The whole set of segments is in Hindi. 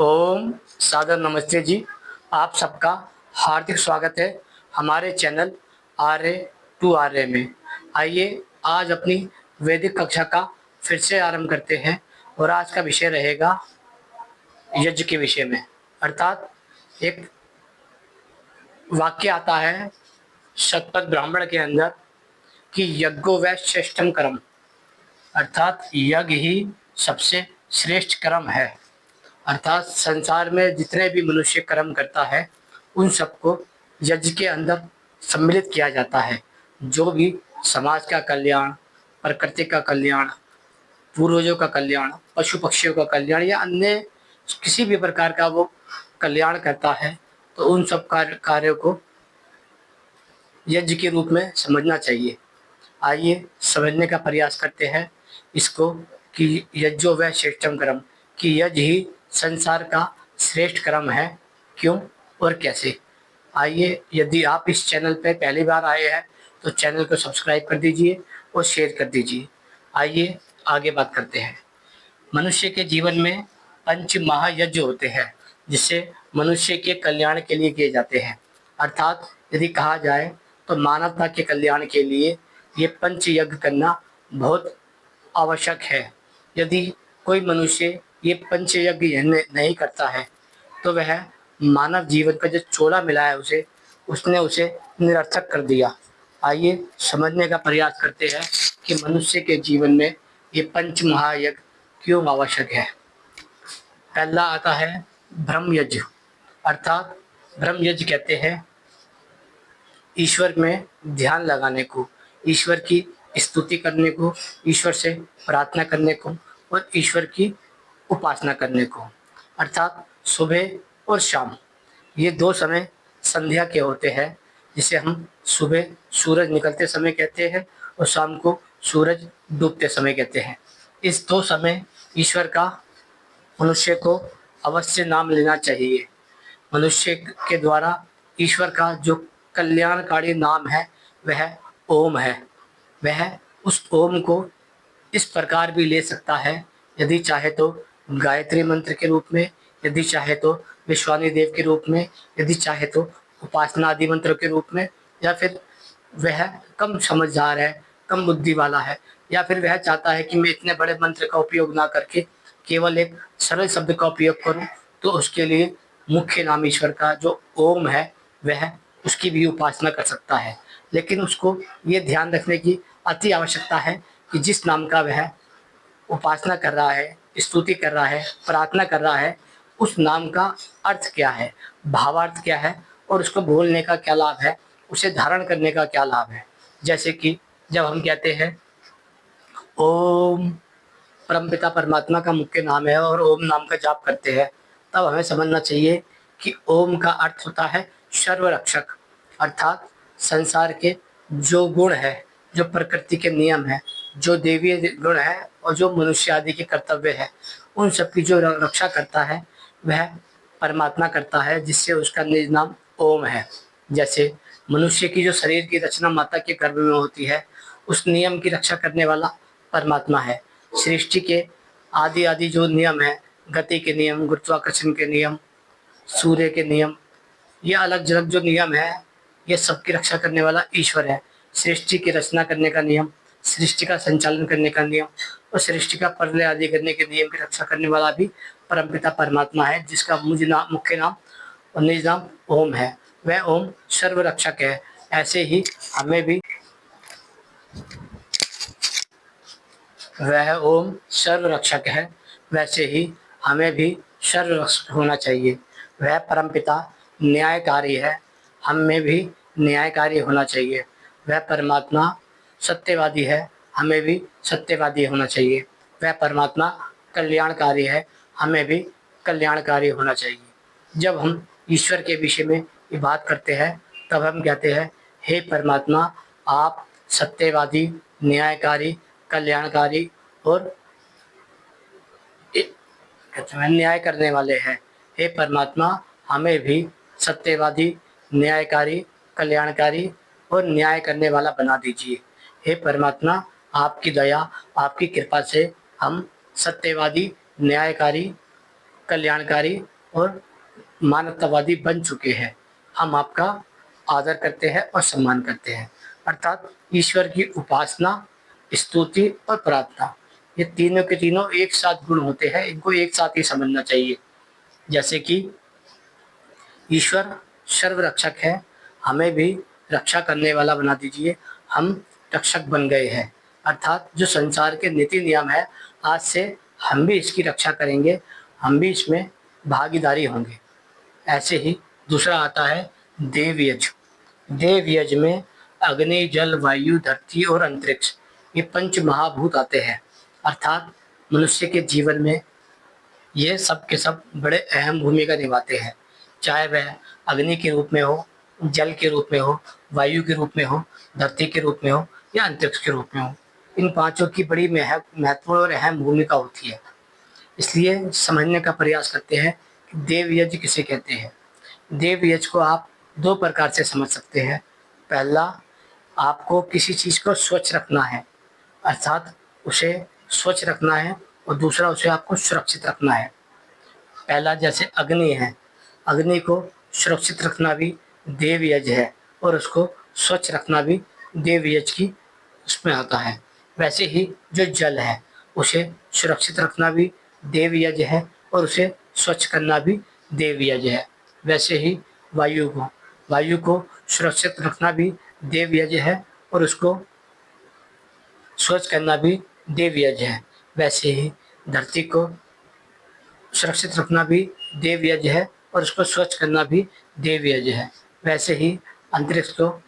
ओम सादर नमस्ते जी। आप सबका हार्दिक स्वागत है हमारे चैनल आर्य टू आर्य में। आइए आज अपनी वैदिक कक्षा का फिर से आरंभ करते हैं और आज का विषय रहेगा यज्ञ के विषय में। अर्थात एक वाक्य आता है शतपथ ब्राह्मण के अंदर कि यज्ञो वै श्रेष्ठम कर्म, अर्थात यज्ञ ही सबसे श्रेष्ठ कर्म है। अर्थात संसार में जितने भी मनुष्य कर्म करता है उन सबको यज्ञ के अंदर सम्मिलित किया जाता है। जो भी समाज का कल्याण, प्रकृति का कल्याण, पूर्वजों का कल्याण, पशु पक्षियों का कल्याण या अन्य किसी भी प्रकार का वो कल्याण करता है तो उन सब कार्यों को यज्ञ के रूप में समझना चाहिए। आइए समझने का प्रयास करते हैं इसको कि यज्ञो वै श्रेष्ठम कर्म, कि यज्ञ ही संसार का श्रेष्ठ कर्म है। क्यों और कैसे? आइए, यदि आप इस चैनल पर पहली बार आए हैं तो चैनल को सब्सक्राइब कर दीजिए और शेयर कर दीजिए। आइए आगे बात करते हैं। मनुष्य के जीवन में पंच महायज्ञ होते हैं जिससे मनुष्य के कल्याण के लिए किए जाते हैं। अर्थात यदि कहा जाए तो मानवता के कल्याण के लिए ये पंच यज्ञ करना बहुत आवश्यक है। यदि कोई मनुष्य ये पंच यज्ञ नहीं करता है तो वह मानव जीवन का जो चोला मिला है उसने उसे निरर्थक कर दिया। आइए समझने का प्रयास करते हैं कि मनुष्य के जीवन में ये पंच महायज्ञ क्यों आवश्यक है। पहला आता है ब्रह्म यज्ञ। अर्थात ब्रह्म यज्ञ कहते हैं ईश्वर में ध्यान लगाने को, ईश्वर की स्तुति करने को, ईश्वर से प्रार्थना करने को और ईश्वर की उपासना करने को। अर्थात सुबह और शाम ये दो समय संध्या के होते हैं, जिसे हम सुबह सूरज निकलते समय कहते हैं और शाम को सूरज डूबते समय कहते हैं। इस दो समय ईश्वर का मनुष्य को अवश्य नाम लेना चाहिए। मनुष्य के द्वारा ईश्वर का जो कल्याणकारी नाम है वह ओम है। वह उस ओम को इस प्रकार भी ले सकता है, यदि चाहे तो गायत्री मंत्र के रूप में, यदि चाहे तो विश्वानी देव के रूप में, यदि चाहे तो उपासना आदि मंत्रों के रूप में, या फिर वह कम समझदार है, कम बुद्धि वाला है, या फिर वह चाहता है कि मैं इतने बड़े मंत्र का उपयोग ना करके केवल एक सरल शब्द का उपयोग करूं, तो उसके लिए मुख्य नाम ईश्वर का जो ओम है वह उसकी भी उपासना कर सकता है। लेकिन उसको ये ध्यान रखने की अति आवश्यकता है कि जिस नाम का वह उपासना कर रहा है, स्तुति कर रहा है, प्रार्थना कर रहा है, उस नाम का अर्थ क्या है, भावार्थ क्या है और उसको बोलने का क्या लाभ है, उसे धारण करने का क्या लाभ है। जैसे कि जब हम कहते हैं ओम, परमपिता परमात्मा का मुख्य नाम है और ओम नाम का जाप करते हैं, तब हमें समझना चाहिए कि ओम का अर्थ होता है सर्वरक्षक। अर्थात संसार के जो गुण है, जो प्रकृति के नियम है, जो देवीय गुण है और जो मनुष्य आदि के कर्तव्य है, उन सब की जो रक्षा करता है वह परमात्मा करता है, जिससे उसका निज नाम ओम है। जैसे मनुष्य की जो शरीर की रचना माता के गर्भ में होती है, उस नियम की रक्षा करने वाला परमात्मा है। सृष्टि के आदि आदि जो नियम है, गति के नियम, गुरुत्वाकर्षण के नियम, सूर्य के नियम, ये अलग अलग जो नियम है, ये सबकी रक्षा करने वाला ईश्वर है। सृष्टि की रचना करने का नियम, सृष्टि का संचालन करने का नियम और सृष्टि का प्रलय आदि करने के नियम की रक्षा करने वाला भी परमपिता परमात्मा है, जिसका मुख्य नाम और निज नाम ओम है। वह ओम सर्वरक्षक है। ऐसे ही हमें भी वह ओम सर्वरक्षक है, वैसे ही हमें भी सर्वरक्षक होना चाहिए। वह परमपिता न्यायकारी है, हमें भी न्यायकारी होना चाहिए। वह परमात्मा सत्यवादी है, हमें भी सत्यवादी होना चाहिए। वह परमात्मा कल्याणकारी है, हमें भी कल्याणकारी होना चाहिए। जब हम ईश्वर के विषय में ये बात करते हैं तब हम कहते हैं, हे परमात्मा, आप सत्यवादी, न्यायकारी, कल्याणकारी और न्याय करने वाले हैं। हे परमात्मा, हमें भी सत्यवादी, न्यायकारी, कल्याणकारी और न्याय करने वाला बना दीजिए। हे परमात्मा, आपकी दया, आपकी कृपा से हम सत्यवादी, न्यायकारी कल्याणकारी और मानवतावादी बन चुके हैं। हम आपका आदर करते हैं और सम्मान करते हैं। अर्थात ईश्वर की उपासना, स्तुति और प्रार्थना, ये तीनों के तीनों एक साथ गुण होते हैं, इनको एक साथ ही समझना चाहिए। जैसे कि ईश्वर सर्वरक्षक है, हमें भी रक्षा करने वाला बना दीजिए, हम रक्षक बन गए हैं। अर्थात जो संसार के नीति नियम है, आज से हम भी इसकी रक्षा करेंगे, हम भी इसमें भागीदारी होंगे। ऐसे ही दूसरा आता है देवयज। देवयज में अग्नि, जल, वायु, धरती और अंतरिक्ष, ये पंच महाभूत आते हैं। अर्थात मनुष्य के जीवन में ये सब के सब बड़े अहम भूमिका निभाते हैं। चाहे वह अग्नि के रूप में हो, जल के रूप में हो, वायु के रूप में हो, धरती के रूप में हो या अंतरिक्ष के रूप में हो। इन पांचों की बड़ी महत्वपूर्ण और अहम भूमिका होती है। इसलिए समझने का प्रयास करते हैं कि देवयज्ञ किसे कहते हैं। देवयज्ञ को आप दो प्रकार से समझ सकते हैं। पहला, आपको किसी चीज़ को स्वच्छ रखना है, अर्थात उसे स्वच्छ रखना है, और दूसरा, उसे आपको सुरक्षित रखना है। पहला जैसे अग्नि है, अग्नि को सुरक्षित रखना भी देवयज्ञ है और उसको स्वच्छ रखना भी देवयज्ञ की उसमें आता है। वैसे ही जो जल है, उसे सुरक्षित रखना भी देवयज्ञ है और उसे स्वच्छ करना भी देवयज्ञ है। वैसे ही वायु को सुरक्षित रखना भी देवयज्ञ है और उसको स्वच्छ करना भी देवयज्ञ है। वैसे ही धरती को सुरक्षित रखना भी देवयज्ञ है और उसको स्वच्छ करना भी देवयज्ञ है। वैसे ही अंतरिक्ष को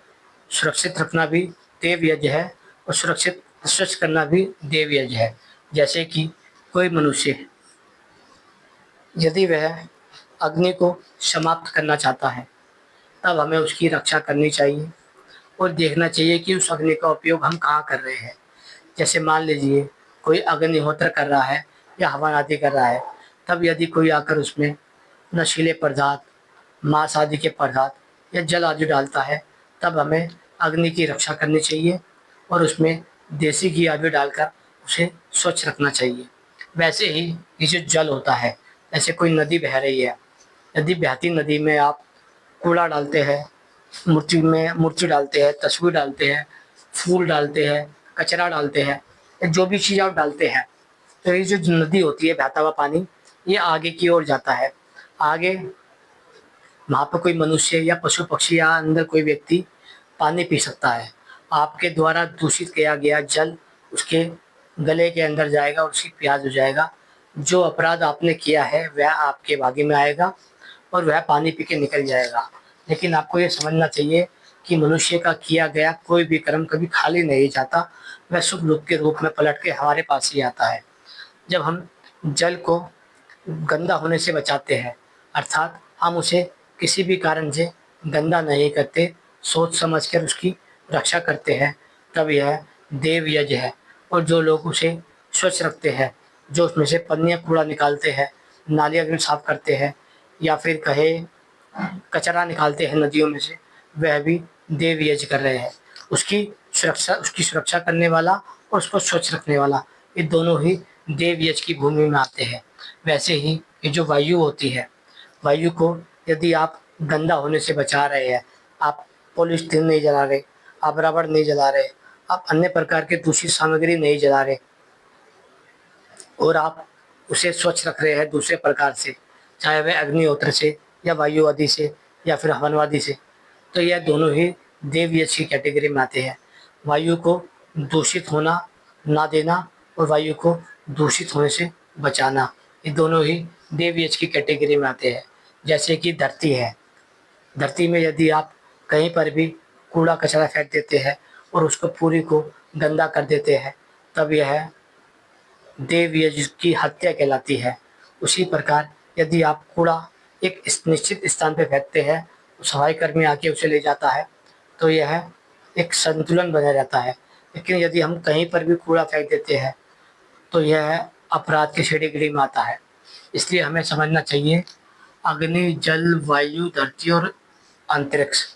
सुरक्षित रखना भी देवयज्ञ है और स्वच्छ करना भी देवयज्ञ है। जैसे कि कोई मनुष्य यदि वह अग्नि को समाप्त करना चाहता है, तब हमें उसकी रक्षा करनी चाहिए और देखना चाहिए कि उस अग्नि का उपयोग हम कहाँ कर रहे हैं। जैसे मान लीजिए कोई अग्निहोत्र कर रहा है या हवन आदि कर रहा है, तब यदि कोई आकर उसमें नशीले पदार्थ, मांस आदि के पदार्थ या जल आदि डालता है, तब हमें अग्नि की रक्षा करनी चाहिए और उसमें देसी घी आदि डालकर उसे स्वच्छ रखना चाहिए। वैसे ही ये जो जल होता है, जैसे कोई नदी बह रही है, यदि बहती नदी में आप कूड़ा डालते हैं, मूर्ति डालते हैं, तस्वीर डालते हैं, फूल डालते हैं, कचरा डालते हैं, या जो भी चीज़ आप डालते हैं, तो ये जो नदी होती है, बहता हुआ पानी, ये आगे की ओर जाता है। आगे वहाँ पर कोई मनुष्य या पशु पक्षी या अंदर कोई व्यक्ति पानी पी सकता है। आपके द्वारा दूषित किया गया जल उसके गले के अंदर जाएगा और उसकी प्यास हो जाएगा। जो अपराध आपने किया है वह आपके भाग्य में आएगा और वह पानी पी के निकल जाएगा। लेकिन आपको ये समझना चाहिए कि मनुष्य का किया गया कोई भी कर्म कभी खाली नहीं जाता, वह शुभ रूप के रूप में पलट के हमारे पास ही आता है। जब हम जल को गंदा होने से बचाते हैं, अर्थात हम उसे किसी भी कारण से गंदा नहीं करते, सोच समझ कर उसकी रक्षा करते हैं, तब यह देवयज्ञ है। और जो लोग उसे स्वच्छ रखते हैं, जो उसमें से पन्नियाँ कूड़ा निकालते हैं, नालियाँ भी साफ करते हैं, या फिर कहे कचरा निकालते हैं नदियों में से, वह भी देवयज्ञ कर रहे हैं। उसकी सुरक्षा करने वाला और उसको स्वच्छ रखने वाला, ये दोनों ही देवयज्ञ की भूमि में आते हैं। वैसे ही ये जो वायु होती है, वायु को यदि आप गंदा होने से बचा रहे हैं, आप पॉलीथीन नहीं जला रहे, आप रबड़ नहीं जला रहे, आप अन्य प्रकार के दूषित सामग्री नहीं जला रहे, और आप उसे स्वच्छ रख रहे हैं दूसरे प्रकार से, चाहे वह अग्निहोत्र से या वायु आदि से या फिर हवनवादी से, तो यह दोनों ही देवयज्ञ की कैटेगरी में आते हैं। वायु को दूषित होना ना देना और वायु को दूषित होने से बचाना, ये दोनों ही देवयज्ञ की कैटेगरी में आते हैं। जैसे कि धरती है, धरती में यदि आप कहीं पर भी कूड़ा कचरा फेंक देते हैं और उसको पूरी को गंदा कर देते हैं, तब यह देवयज्ञ की हत्या कहलाती है। उसी प्रकार यदि आप कूड़ा एक निश्चित स्थान पर फेंकते हैं, सफाई कर्मी आके उसे ले जाता है, तो यह एक संतुलन बना रहता है। लेकिन यदि हम कहीं पर भी कूड़ा फेंक देते हैं, तो यह अपराध की श्रेणी में आता है। इसलिए हमें समझना चाहिए, अग्नि, जल, वायु, धरती और अंतरिक्ष,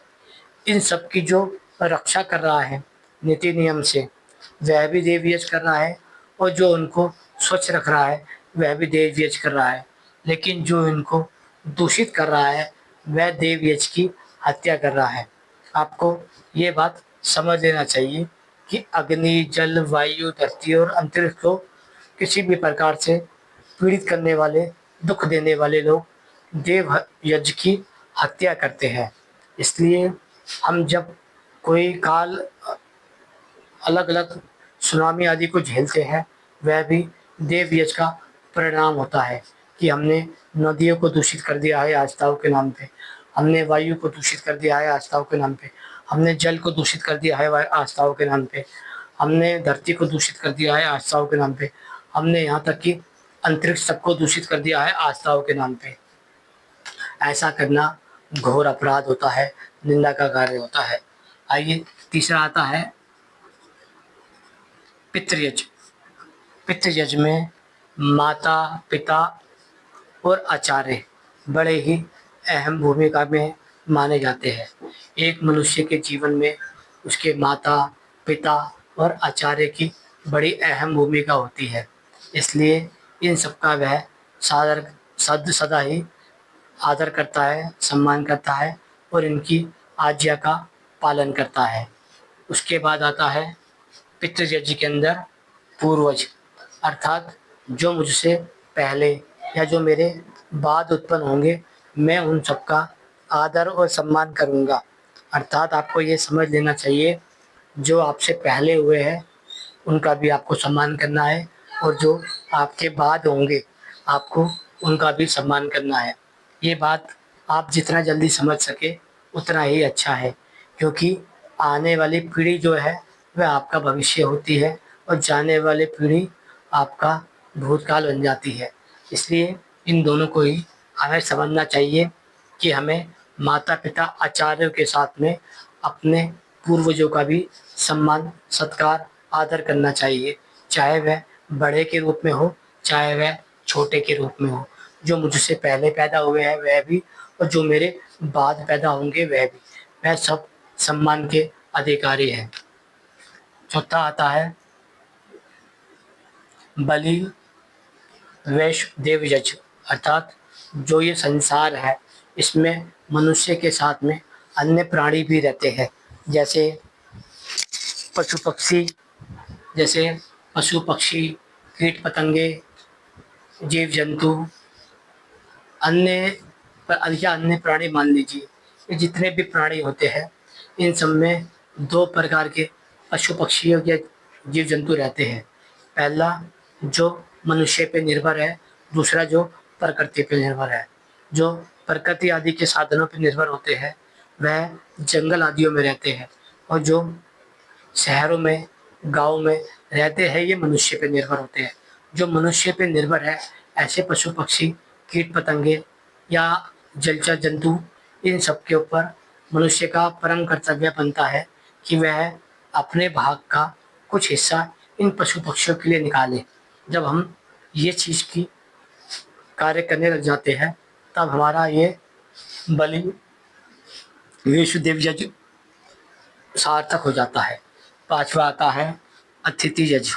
इन सब की जो रक्षा कर रहा है नीति नियम से, वह भी देवयज्ञ कर रहा है, और जो उनको स्वच्छ रख रहा है वह भी देवयज्ञ कर रहा है। लेकिन जो इनको दूषित कर रहा है वह देव यक्ष की हत्या कर रहा है। आपको ये बात समझ लेना चाहिए कि अग्नि, जल, वायु, धरती और अंतरिक्ष को किसी भी प्रकार से पीड़ित करने वाले, दुख देने वाले लोग देव यज्ञ की हत्या करते हैं। इसलिए हम जब कोई काल अलग अलग सुनामी आदि को झेलते हैं, वह भी देव यज्ञ का परिणाम होता है कि हमने नदियों को दूषित कर दिया है आस्थाओं के नाम पे, हमने वायु को दूषित कर दिया है आस्थाओं के नाम पे, हमने जल को दूषित कर दिया है आस्थाओं के नाम पे, हमने धरती को दूषित कर दिया है आस्थाओं के नाम पे, हमने यहाँ तक कि अंतरिक्ष सबको दूषित कर दिया है आस्थाओं के नाम पे। ऐसा करना घोर अपराध होता है, निंदा का कार्य होता है। आइए तीसरा आता है पितृयज्ञ। पितृयज्ञ में माता, पिता और आचार्य बड़े ही अहम भूमिका में माने जाते हैं। एक मनुष्य के जीवन में उसके माता, पिता और आचार्य की बड़ी अहम भूमिका होती है। इसलिए इन सबका वह सादर सदा ही आदर करता है, सम्मान करता है और इनकी आज्ञा का पालन करता है। उसके बाद आता है पितृयज्ञ के अंदर पूर्वज, अर्थात जो मुझसे पहले या जो मेरे बाद उत्पन्न होंगे, मैं उन सबका आदर और सम्मान करूँगा। अर्थात आपको ये समझ लेना चाहिए, जो आपसे पहले हुए हैं उनका भी आपको सम्मान करना है और जो आपके बाद होंगे आपको उनका भी सम्मान करना है। ये बात आप जितना जल्दी समझ सके उतना ही अच्छा है, क्योंकि आने वाली पीढ़ी जो है वह आपका भविष्य होती है और जाने वाली पीढ़ी आपका भूतकाल बन जाती है। इसलिए इन दोनों को ही हमें समझना चाहिए कि हमें माता पिता आचार्यों के साथ में अपने पूर्वजों का भी सम्मान, सत्कार, आदर करना चाहिए, चाहे वह बड़े के रूप में हो, चाहे वह छोटे के रूप में हो। जो मुझसे पहले पैदा हुए हैं वह भी और जो मेरे बाद पैदा होंगे वह भी, वह सब सम्मान के अधिकारी हैं। चौथा आता है बलि, वैश्य, देव यज्ञ। अर्थात जो ये संसार है इसमें मनुष्य के साथ में अन्य प्राणी भी रहते हैं, जैसे पशु पक्षी जैसे पशु पक्षी, कीट पतंगे, जीव जंतु, अन्य या अन्य प्राणी मान लीजिए, ये जितने भी प्राणी होते हैं इन सब में दो प्रकार के पशु पक्षियों या जीव जंतु रहते हैं। पहला जो मनुष्य पे निर्भर है, दूसरा जो प्रकृति पे निर्भर है। जो प्रकृति आदि के साधनों पे निर्भर होते हैं वह जंगल आदियों में रहते हैं और जो शहरों में, गाँव में रहते हैं ये मनुष्य पे निर्भर होते हैं। जो मनुष्य पे निर्भर है ऐसे पशु पक्षी, कीट पतंगे या जलचर जंतु, इन सब के ऊपर मनुष्य का परम कर्तव्य बनता है कि वह अपने भाग का कुछ हिस्सा इन पशु पक्षियों के लिए निकाले। जब हम ये चीज़ की कार्य करने लग जाते हैं तब हमारा ये बलि, विष्णुदेव यज्ञ सार्थक हो जाता है। पांचवा आता है अतिथि यज्ञ।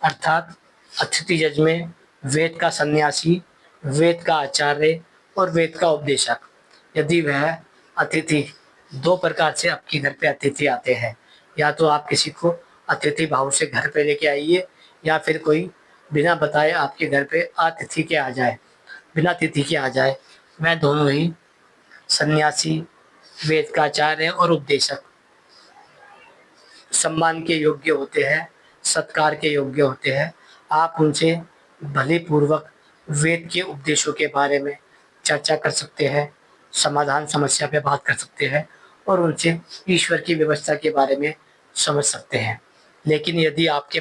अर्थात अतिथि यज्ञ में वेद का सन्यासी, वेद का आचार्य और वेद का उपदेशक, यदि वह अतिथि, दो प्रकार से आपके घर पे अतिथि आते हैं, या तो आप किसी को अतिथि भाव से घर पे लेके आइए या फिर कोई बिना बताए आपके घर पे अतिथि के आ जाए, बिना तिथि के आ जाए, वह दोनों ही सन्यासी, वेद का आचार्य और उपदेशक सम्मान के योग्य होते हैं, सत्कार के योग्य होते हैं। आप उनसे भली पूर्वक वेद के उपदेशों के बारे में चर्चा कर सकते हैं, समाधान समस्या पे बात कर सकते हैं और उनसे ईश्वर की व्यवस्था के बारे में समझ सकते हैं। लेकिन यदि आपके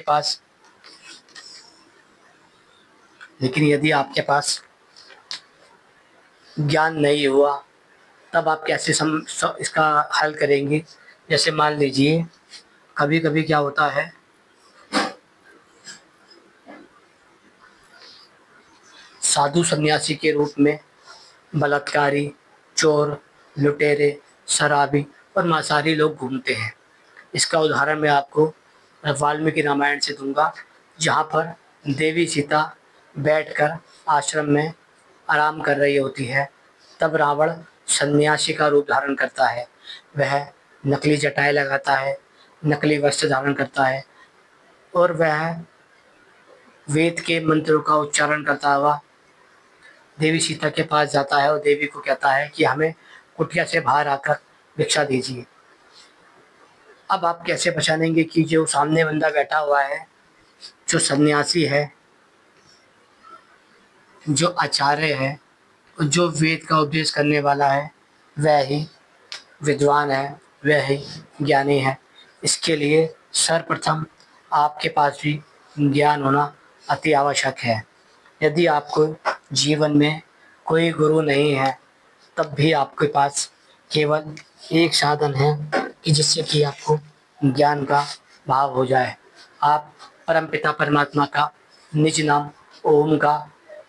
पास ज्ञान नहीं हुआ तब आप कैसे इसका हल करेंगे। जैसे मान लीजिए कभी कभी क्या होता है, साधु सन्यासी के रूप में बलात्कारी, चोर, लुटेरे, शराबी और मांसाहारी लोग घूमते हैं। इसका उदाहरण मैं आपको वाल्मीकि रामायण से दूंगा, जहाँ पर देवी सीता बैठकर आश्रम में आराम कर रही होती है, तब रावण सन्यासी का रूप धारण करता है। वह नकली जटाएँ लगाता है, नकली वस्त्र धारण करता है और वह वेद के मंत्रों का उच्चारण करता हुआ देवी सीता के पास जाता है और देवी को कहता है कि हमें कुटिया से बाहर आकर भिक्षा दीजिए। अब आप कैसे पहचानेंगे कि जो सामने बंदा बैठा हुआ है, जो सन्यासी है, जो आचार्य है, जो वेद का उपदेश करने वाला है, वह ही विद्वान है, वह ही ज्ञानी है। इसके लिए सर्वप्रथम आपके पास भी ज्ञान होना अति आवश्यक है। यदि आपको जीवन में कोई गुरु नहीं है, तब भी आपके पास केवल एक साधन है कि जिससे कि आपको ज्ञान का भाव हो जाए। आप परमपिता परमात्मा का निज नाम ओम का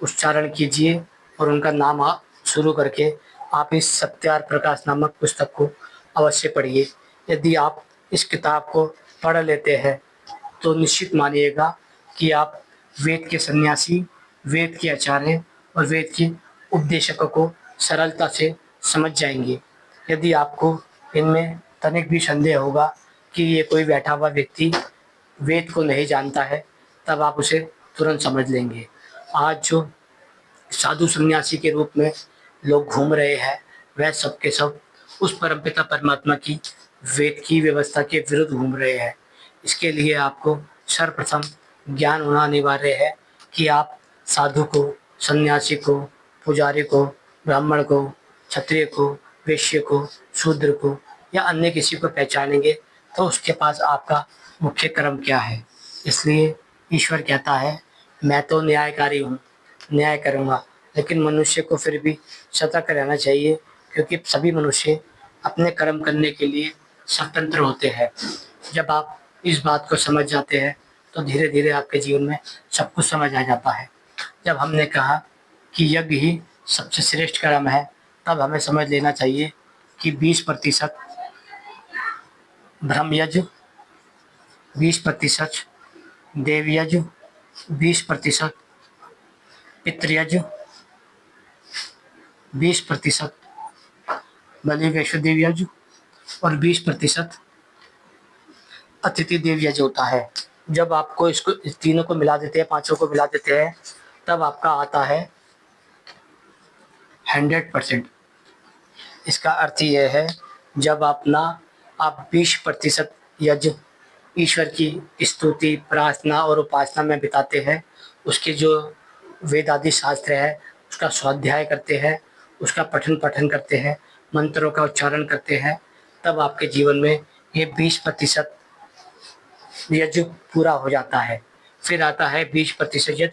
उच्चारण कीजिए और उनका नाम आप शुरू करके आप इस सत्यार्थ प्रकाश नामक पुस्तक को अवश्य पढ़िए। यदि आप इस किताब को पढ़ लेते हैं तो निश्चित मानिएगा कि आप वेद के सन्यासी, वेद के आचार्य और वेद के उपदेशकों को सरलता से समझ जाएंगे। यदि आपको इनमें तनिक भी संदेह होगा कि ये कोई बैठा हुआ व्यक्ति वेद को नहीं जानता है, तब आप उसे तुरंत समझ लेंगे। आज जो साधु सन्यासी के रूप में लोग घूम रहे हैं, वह सब के सब उस परमपिता परमात्मा की वेद की व्यवस्था के विरुद्ध घूम रहे हैं। इसके लिए आपको सर्वप्रथम ज्ञान होना अनिवार्य है कि आप साधु को, सन्यासी को, पुजारी को, ब्राह्मण को, क्षत्रिय को, वैश्य को, शूद्र को या अन्य किसी को पहचानेंगे तो उसके पास आपका मुख्य कर्म क्या है। इसलिए ईश्वर कहता है, मैं तो न्यायकारी हूँ, न्याय करूँगा, लेकिन मनुष्य को फिर भी सतर्क रहना चाहिए क्योंकि सभी मनुष्य अपने कर्म करने के लिए स्वतंत्र होते हैं। जब आप इस बात को समझ जाते हैं तो धीरे धीरे आपके जीवन में सब कुछ समझ आ जाता है। जब हमने कहा कि यज्ञ ही सबसे श्रेष्ठ कर्म है, तब हमें समझ लेना चाहिए कि 20% ब्रह्म यज्ञ, 20% देव यज्ञ, 20% पितृयज्ञ, 20% बलि वैष्णोदेव यज्ञ और 20% अतिथि देव यज्ञ होता है। जब आपको इसको इस तीनों को मिला देते हैं, पांचों को मिला देते हैं, तब आपका आता है 100%। इसका अर्थ ये है, जब आप 20% यज्ञ ईश्वर की स्तुति, प्रार्थना और उपासना में बिताते हैं, उसके जो वेद आदि शास्त्र है उसका स्वाध्याय करते हैं, उसका पठन करते हैं, मंत्रों का उच्चारण करते हैं, तब आपके जीवन में ये 20% यज्ञ पूरा हो जाता है। फिर आता है 20% यज्ञ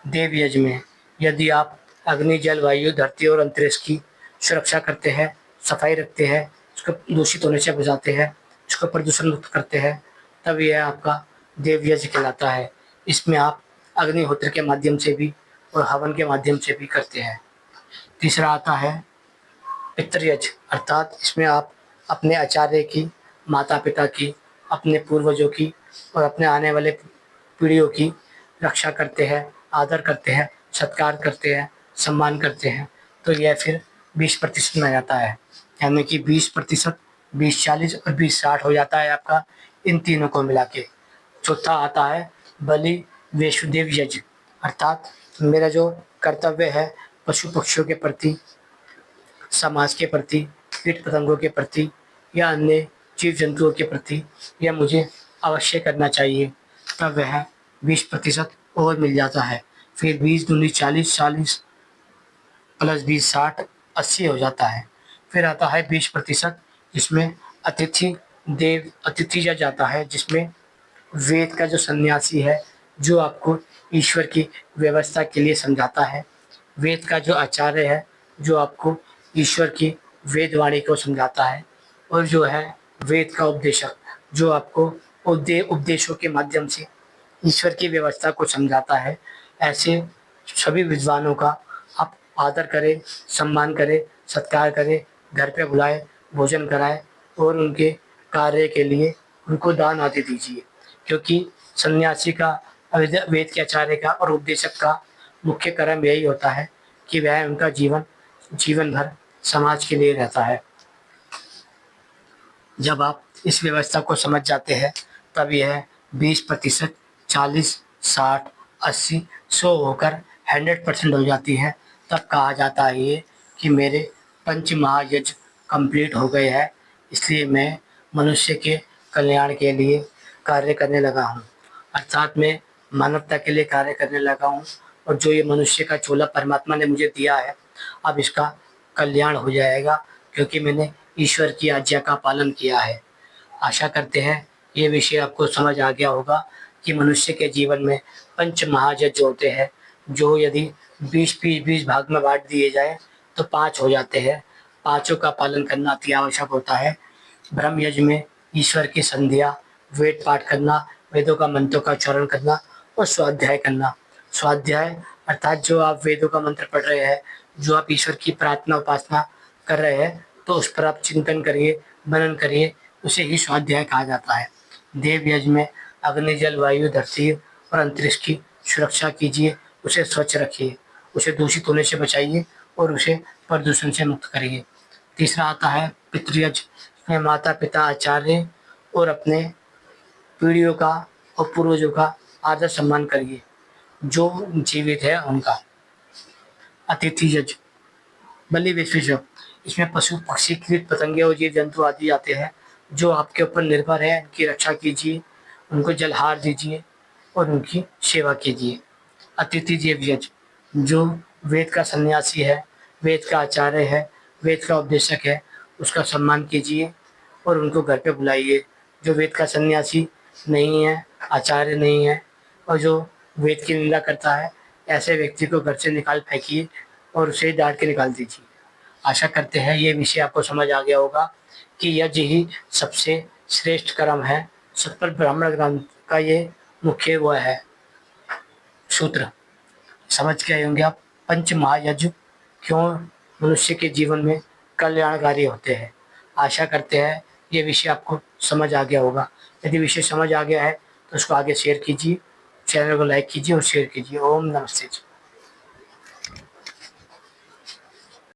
देव यज्ञ में। यदि आप अग्नि, जल, वायु, धरती और अंतरिक्ष की सुरक्षा करते हैं, सफाई रखते हैं, उसको दूषित होने से बचाते हैं, उसको प्रदूषण मुक्त करते हैं, तब यह आपका देव यज्ञ कहलाता है। इसमें आप अग्निहोत्र के माध्यम से भी और हवन के माध्यम से भी करते हैं। तीसरा आता है पितृयज्ञ, अर्थात इसमें आप अपने आचार्य की, माता पिता की, अपने पूर्वजों की और अपने आने वाले पीढ़ियों की रक्षा करते हैं, आदर करते हैं, सत्कार करते हैं, सम्मान करते हैं, तो यह फिर 20% में आ जाता है। यानी कि 20%, 20-40 और 20-60 हो जाता है आपका इन तीनों को मिला के। चौथा आता है बलि वैष्णोदेव यज्ञ, अर्थात मेरा जो कर्तव्य है पशु पक्षियों के प्रति, समाज के प्रति, कीट पतंगों के प्रति या अन्य जीव जंतुओं के प्रति, यह मुझे अवश्य करना चाहिए, तब वह 20% और मिल जाता है। फिर 20 दूनी 40, 40 प्लस 20 60, 80 हो जाता है। फिर आता है 20% जिसमें अतिथि जाता है, जिसमें वेद का जो सन्यासी है, जो आपको ईश्वर की व्यवस्था के लिए समझाता है, वेद का जो आचार्य है, जो आपको ईश्वर की वेदवाणी को समझाता है, और जो है वेद का उपदेशक, जो आपको उपदेशों के माध्यम से ईश्वर की व्यवस्था को समझाता है। ऐसे सभी विद्वानों का आप आदर करें, सम्मान करें, सत्कार करें, घर पे बुलाएं, भोजन कराएं और उनके कार्य के लिए उनको दान आदि दीजिए, क्योंकि सन्यासी का, वेद के आचार्य का और उपदेशक का मुख्य कर्म यही होता है कि वह उनका जीवन भर समाज के लिए रहता है। जब आप इस व्यवस्था को समझ जाते हैं तब यह 20%, 40, 60, 80, 100 होकर 100% हो जाती है। तब कहा जाता है ये कि मेरे पंच महायज्ञ कंप्लीट हो गए हैं, इसलिए मैं मनुष्य के कल्याण के लिए कार्य करने लगा हूँ। अर्थात मैं मानवता के लिए कार्य करने लगा हूँ और जो ये मनुष्य का चोला परमात्मा ने मुझे दिया है, अब इसका कल्याण हो जाएगा क्योंकि मैंने ईश्वर की आज्ञा का पालन किया है। आशा करते हैं ये विषय आपको समझ आ गया होगा कि मनुष्य के जीवन में पंच महायज्ञ होते हैं, जो यदि 20-20 भाग में बांट दिए जाए तो 5 हो जाते हैं। पाँचों का पालन करना अति आवश्यक होता है। ब्रह्म यज्ञ में ईश्वर की संध्या, वेद पाठ करना, वेदों का मंत्रों का उच्चारण करना और स्वाध्याय करना। स्वाध्याय अर्थात जो आप वेदों का मंत्र पढ़ रहे हैं, जो आप ईश्वर की प्रार्थना उपासना कर रहे हैं, तो उस पर आप चिंतन करिए, मनन करिए, उसे ही स्वाध्याय कहा जाता है। देव यज्ञ में अग्नि, जल, वायु, धरती और अंतरिक्ष की सुरक्षा कीजिए, उसे स्वच्छ रखिए, उसे दूषित होने से बचाइए और उसे प्रदूषण से मुक्त करिए। तीसरा आता है पितृयज्ञ, इसमें माता पिता, आचार्य और अपने पीढ़ियों का और पूर्वजों का आदर सम्मान करिए, जो जीवित है उनका। अतिथि यज्ञ, बलि विसर्जन, इसमें पशु पक्षी कीट पतंगे और जीव जंतु आदि आते हैं जो आपके ऊपर निर्भर है, उनकी रक्षा कीजिए, उनको जलहार दीजिए और उनकी सेवा कीजिए। अतिथि देव यज्ञ, जो वेद का सन्यासी है, वेद का आचार्य है, वेद का उपदेशक है, उसका सम्मान कीजिए और उनको घर पे बुलाइए। जो वेद का सन्यासी नहीं है, आचार्य नहीं है और जो वेद की निंदा करता है, ऐसे व्यक्ति को घर से निकाल फेंकिए और उसे डांट के निकाल दीजिए। आशा करते हैं ये विषय आपको समझ आ गया होगा कि यज्ञ ही सबसे श्रेष्ठ कर्म है। सतपथ ब्राह्मण ग्रंथ का ये मुख्य वो है सूत्र। समझ के आए होंगे आप पंच महायज्ञ क्यों मनुष्य के जीवन में कल्याणकारी होते हैं। आशा करते हैं ये विषय आपको समझ आ गया होगा। यदि विषय समझ आ गया है तो उसको आगे शेयर कीजिए, चैनल को लाइक कीजिए और शेयर कीजिए। ओम नमस्ते।